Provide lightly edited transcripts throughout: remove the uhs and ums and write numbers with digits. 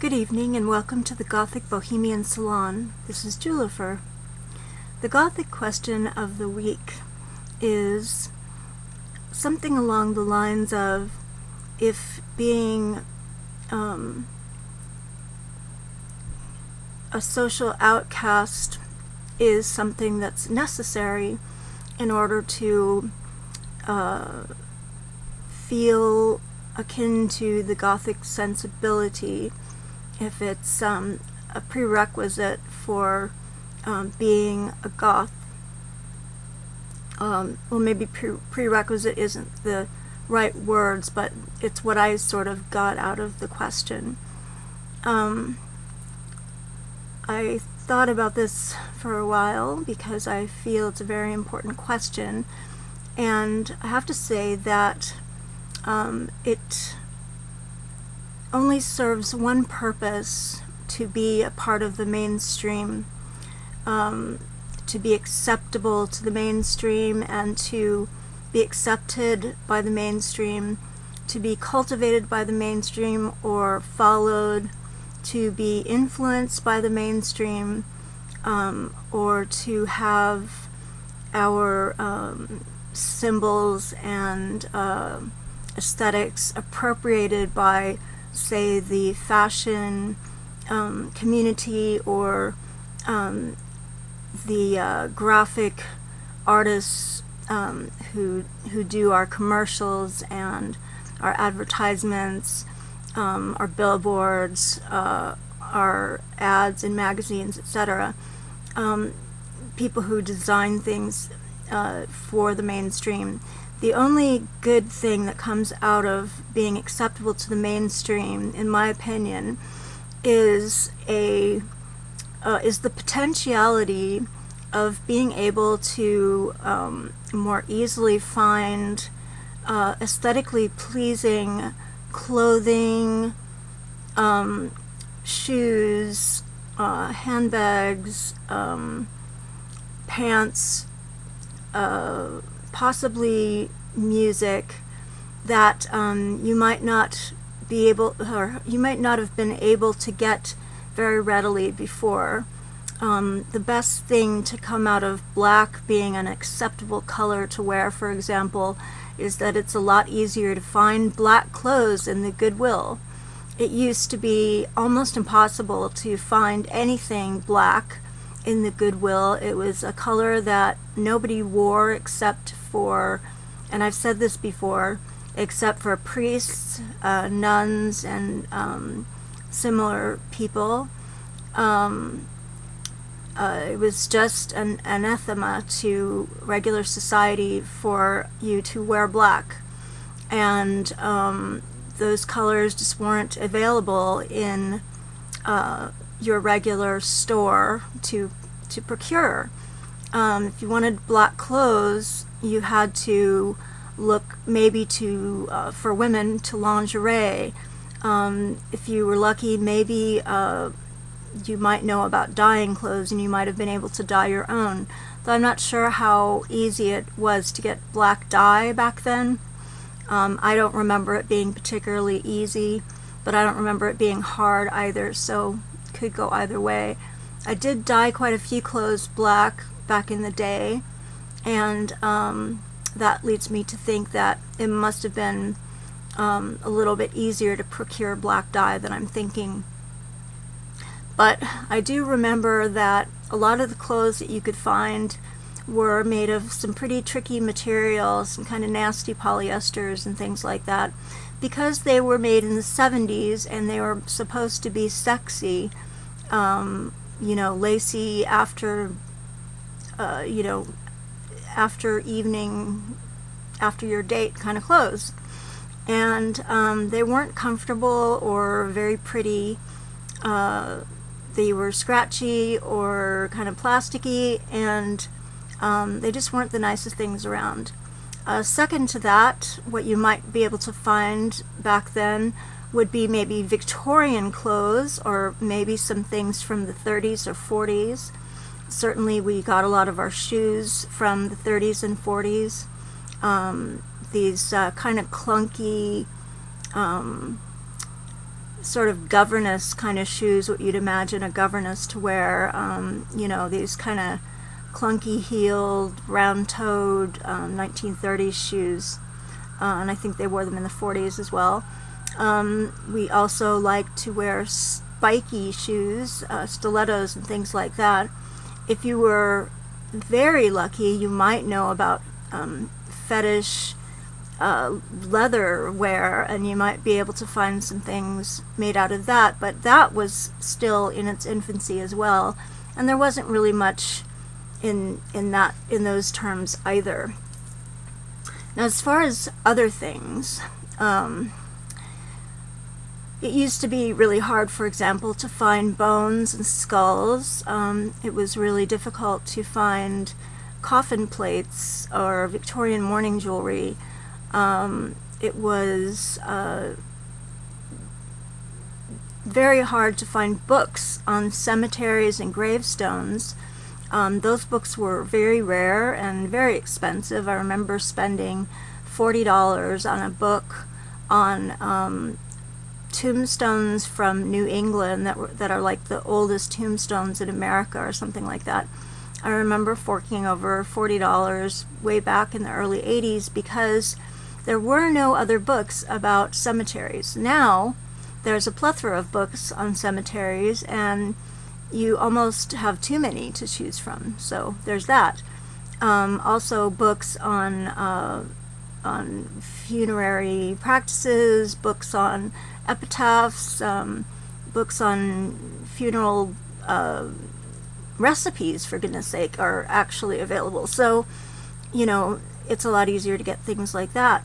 Good evening and welcome to the Gothic Bohemian Salon. This is Jwlhyfer. The Gothic question of the week is something along the lines of if being a social outcast is something that's necessary in order to feel akin to the Gothic sensibility, if it's a prerequisite for being a goth. Well, maybe prerequisite isn't the right words, but it's what I sort of got out of the question. I thought about this for a while because I feel it's a very important question, and I have to say that it only serves one purpose: to be a part of the mainstream, to be acceptable to the mainstream and to be accepted by the mainstream, to be cultivated by the mainstream or followed, to be influenced by the mainstream, or to have our symbols and aesthetics appropriated by, say, the fashion community or the graphic artists who do our commercials and our advertisements, our billboards, our ads in magazines, etc. People who design things for the mainstream. The only good thing that comes out of being acceptable to the mainstream, in my opinion, is the potentiality of being able to more easily find aesthetically pleasing clothing, shoes, handbags, pants, possibly music that you might not be able, or you might not have been able to get very readily before. The best thing to come out of black being an acceptable color to wear, for example, is that it's a lot easier to find black clothes in the Goodwill. It used to be almost impossible to find anything black in the Goodwill. It was a color that nobody wore except for, and I've said this before, except for priests, nuns, and similar people. It was just an anathema to regular society for you to wear black, and those colors just weren't available in your regular store to procure. If you wanted black clothes, you had to look maybe to for women to lingerie. If you were lucky, maybe you might know about dyeing clothes and you might have been able to dye your own. Though I'm not sure how easy it was to get black dye back then. I don't remember it being particularly easy, but I don't remember it being hard either, so it could go either way. I did dye quite a few clothes black back in the day, and that leads me to think that it must have been a little bit easier to procure black dye than I'm thinking. But I do remember that a lot of the clothes that you could find were made of some pretty tricky materials, some kind of nasty polyesters and things like that. Because they were made in the 70s and they were supposed to be sexy, you know, lacy after, you know, after evening, after your date kind of clothes. And they weren't comfortable or very pretty. They were scratchy or kind of plasticky, and they just weren't the nicest things around. Second to that, what you might be able to find back then would be maybe Victorian clothes, or maybe some things from the 30s or 40s. Certainly we got a lot of our shoes from the 30s and 40s. These kind of clunky sort of governess kind of shoes, what you'd imagine a governess to wear, these kind of clunky heeled, round-toed 1930s shoes, and I think they wore them in the 40s as well. We also like to wear spiky shoes, stilettos and things like that. If you were very lucky, you might know about fetish leather wear, and you might be able to find some things made out of that, but that was still in its infancy as well, and there wasn't really much in those terms either. Now, as far as other things, it used to be really hard, for example, to find bones and skulls. It was really difficult to find coffin plates or Victorian mourning jewelry. It was very hard to find books on cemeteries and gravestones. Those books were very rare and very expensive. I remember spending $40 on a book on tombstones from New England that are like the oldest tombstones in America or something like that. I remember forking over $40 way back in the early 80s because there were no other books about cemeteries. Now there's a plethora of books on cemeteries, and you almost have too many to choose from, so there's that. Also books on funerary practices, books on epitaphs, books on funeral recipes, for goodness sake, are actually available. So, it's a lot easier to get things like that.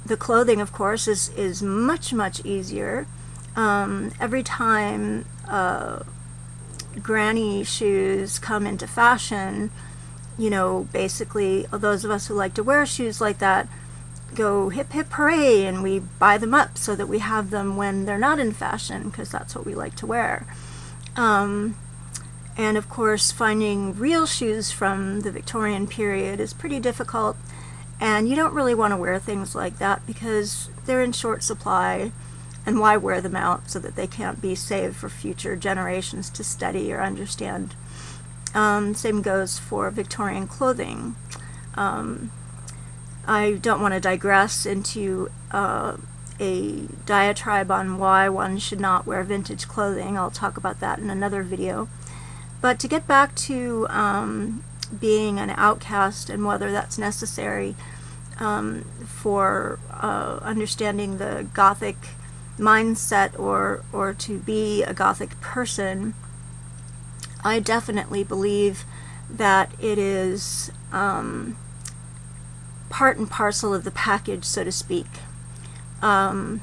The clothing, of course, is much, much easier. Every time granny shoes come into fashion, basically those of us who like to wear shoes like that go hip hip hooray, and we buy them up so that we have them when they're not in fashion, because that's what we like to wear. And of course, finding real shoes from the Victorian period is pretty difficult, and you don't really want to wear things like that because they're in short supply, and why wear them out so that they can't be saved for future generations to study or understand. Same goes for Victorian clothing. I don't want to digress into a diatribe on why one should not wear vintage clothing. I'll talk about that in another video. But to get back to being an outcast and whether that's necessary for understanding the Gothic mindset or to be a Gothic person, I definitely believe that it is part and parcel of the package, so to speak. But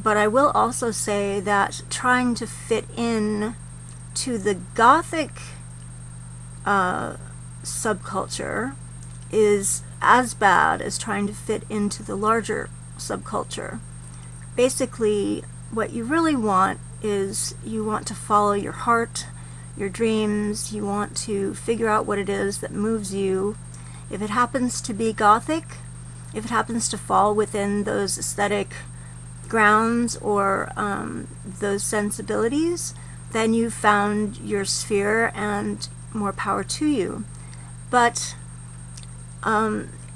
I will also say that trying to fit in to the Gothic subculture is as bad as trying to fit into the larger subculture. Basically, what you really want is you want to follow your heart, your dreams, you want to figure out what it is that moves you. If it happens to be Gothic, if it happens to fall within those aesthetic grounds or those sensibilities, then you've found your sphere and more power to you. But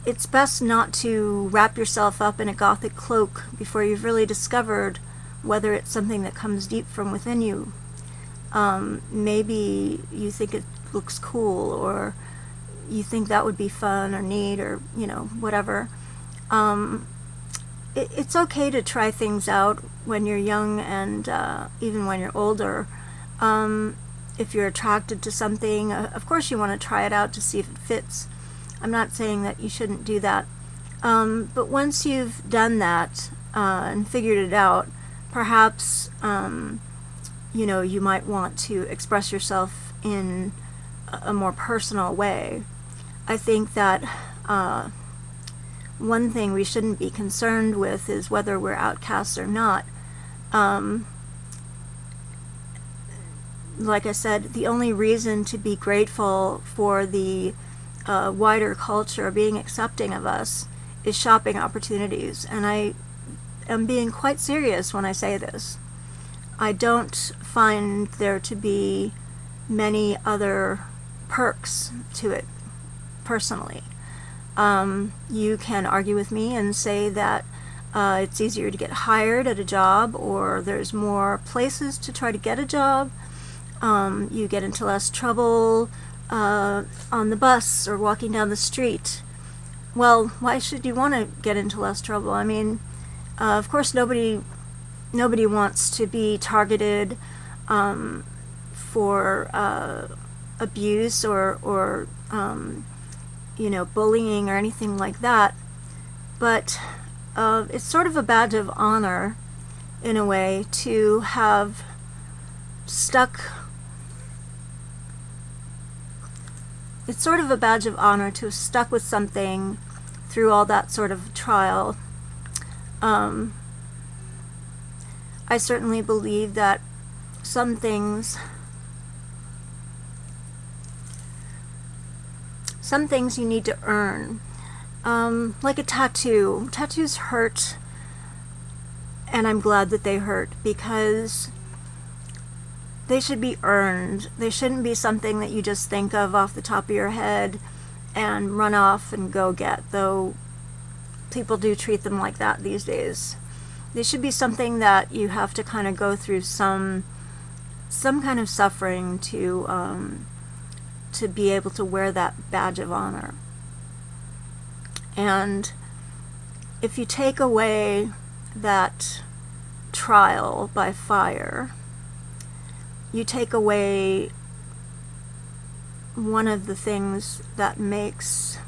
it's best not to wrap yourself up in a Gothic cloak before you've really discovered whether it's something that comes deep from within you. Maybe you think it looks cool, or you think that would be fun or neat, or whatever. It's okay to try things out when you're young and even when you're older. If you're attracted to something, of course you want to try it out to see if it fits. I'm not saying that you shouldn't do that. But once you've done that and figured it out, perhaps you might want to express yourself in a more personal way. I think that one thing we shouldn't be concerned with is whether we're outcasts or not. Like I said, the only reason to be grateful for the wider culture being accepting of us is shopping opportunities. And I am being quite serious when I say this. I don't find there to be many other perks to it, personally. You can argue with me and say that it's easier to get hired at a job, or there's more places to try to get a job. You get into less trouble on the bus or walking down the street. Well, why should you want to get into less trouble? I mean, of course, nobody wants to be targeted for abuse or bullying or anything like that. But it's sort of a badge of honor, in a way, to have stuck. It's sort of a badge of honor to have stuck with something through all that sort of trial. I certainly believe that some things you need to earn. Like a tattoo. Tattoos hurt, and I'm glad that they hurt, because they should be earned. They shouldn't be something that you just think of off the top of your head and run off and go get, though people do treat them like that these days. They should be something that you have to kind of go through some kind of suffering to be able to wear that badge of honor. And if you take away that trial by fire, you take away one of the things that makes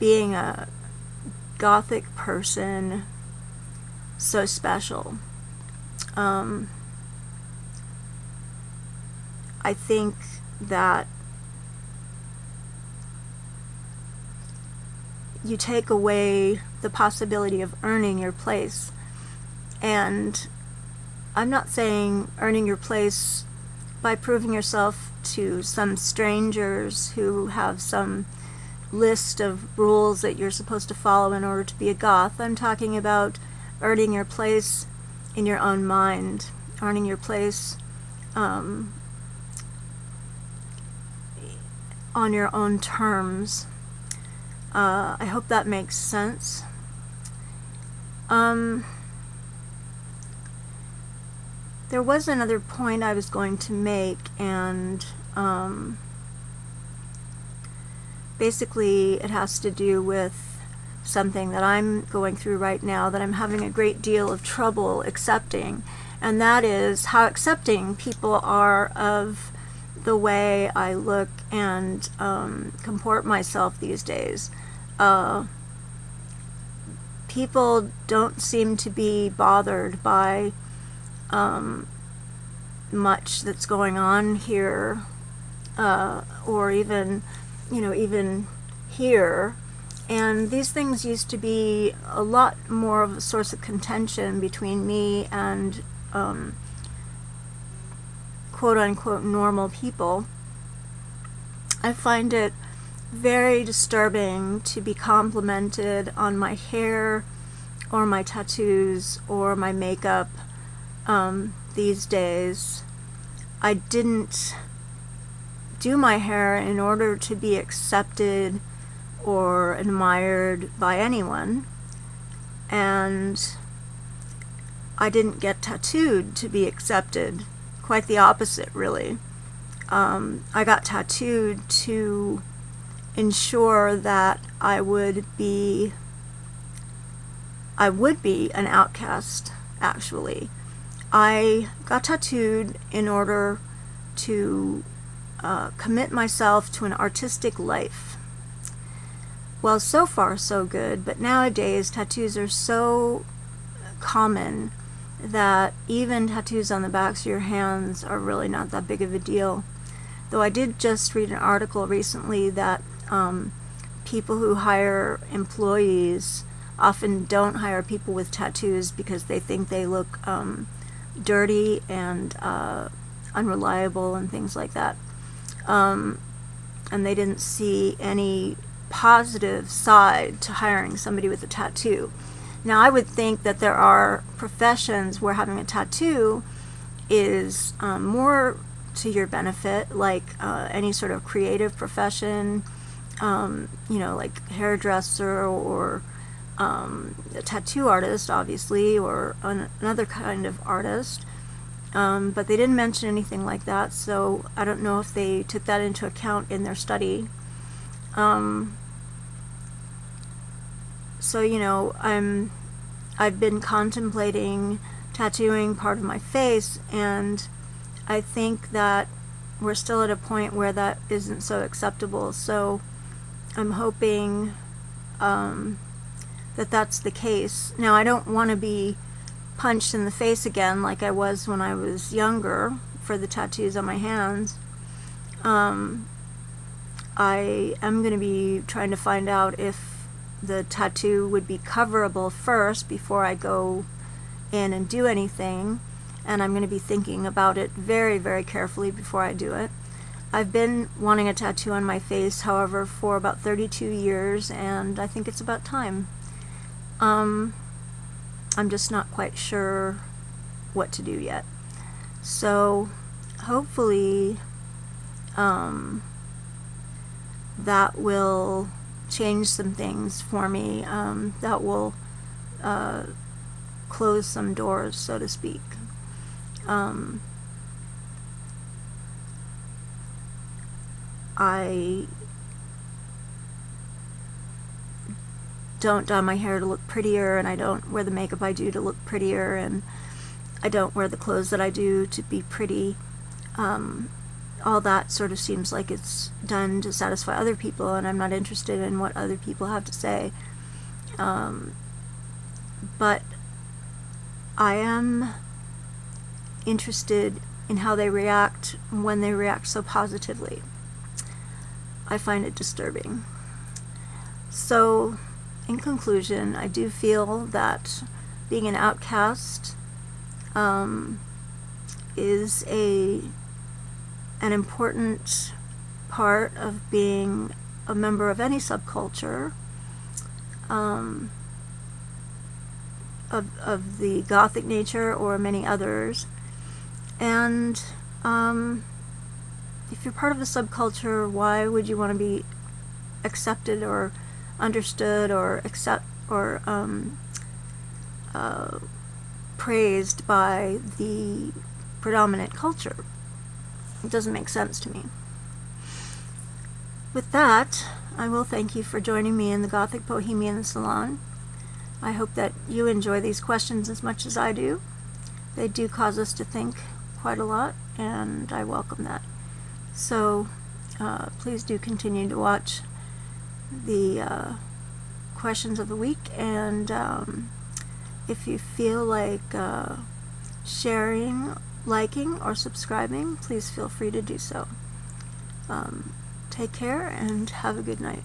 being a Gothic person so special. I think that you take away the possibility of earning your place. And I'm not saying earning your place by proving yourself to some strangers who have some list of rules that you're supposed to follow in order to be a goth. I'm talking about earning your place in your own mind, earning your place on your own terms. I hope that makes sense. There was another point I was going to make, and basically it has to do with something that I'm going through right now that I'm having a great deal of trouble accepting, and that is how accepting people are of the way I look and comport myself these days. People don't seem to be bothered by much that's going on here, or even here. And these things used to be a lot more of a source of contention between me and quote-unquote normal people. I find it very disturbing to be complimented on my hair or my tattoos or my makeup these days. I didn't do my hair in order to be accepted or admired by anyone, and I didn't get tattooed to be accepted. Quite the opposite, really. I got tattooed to ensure that I would be an outcast, actually. I got tattooed in order to commit myself to an artistic life. Well, so far so good, but nowadays tattoos are so common that even tattoos on the backs of your hands are really not that big of a deal. Though I did just read an article recently that people who hire employees often don't hire people with tattoos because they think they look dirty and unreliable and things like that. and they didn't see any positive side to hiring somebody with a tattoo. Now, I would think that there are professions where having a tattoo is more to your benefit, like any sort of creative profession, like hairdresser or a tattoo artist, obviously, or another kind of artist. But they didn't mention anything like that, so I don't know if they took that into account in their study. So, I've been contemplating tattooing part of my face, and I think that we're still at a point where that isn't so acceptable, so I'm hoping that that's the case. Now, I don't want to be punched in the face again like I was when I was younger for the tattoos on my hands. I am going to be trying to find out if the tattoo would be coverable first before I go in and do anything, and I'm going to be thinking about it very, very carefully before I do it. I've been wanting a tattoo on my face, however, for about 32 years, and I think it's about time. I'm just not quite sure what to do yet. So hopefully that will change some things for me, that will close some doors, so to speak. I don't dye my hair to look prettier, and I don't wear the makeup I do to look prettier, and I don't wear the clothes that I do to be pretty. All that sort of seems like it's done to satisfy other people, and I'm not interested in what other people have to say. But I am interested in how they react when they react so positively. I find it disturbing. So, in conclusion, I do feel that being an outcast is an important part of being a member of any subculture, of the Gothic nature or many others. And if you're part of a subculture, why would you want to be accepted or understood or praised by the predominant culture? It doesn't make sense to me. With that, I will thank you for joining me in the Gothic Bohemian Salon. I hope that you enjoy these questions as much as I do. They do cause us to think quite a lot, and I welcome that. So please do continue to watch the questions of the week, and if you feel like sharing, liking, or subscribing, please feel free to do so. Take care and have a good night.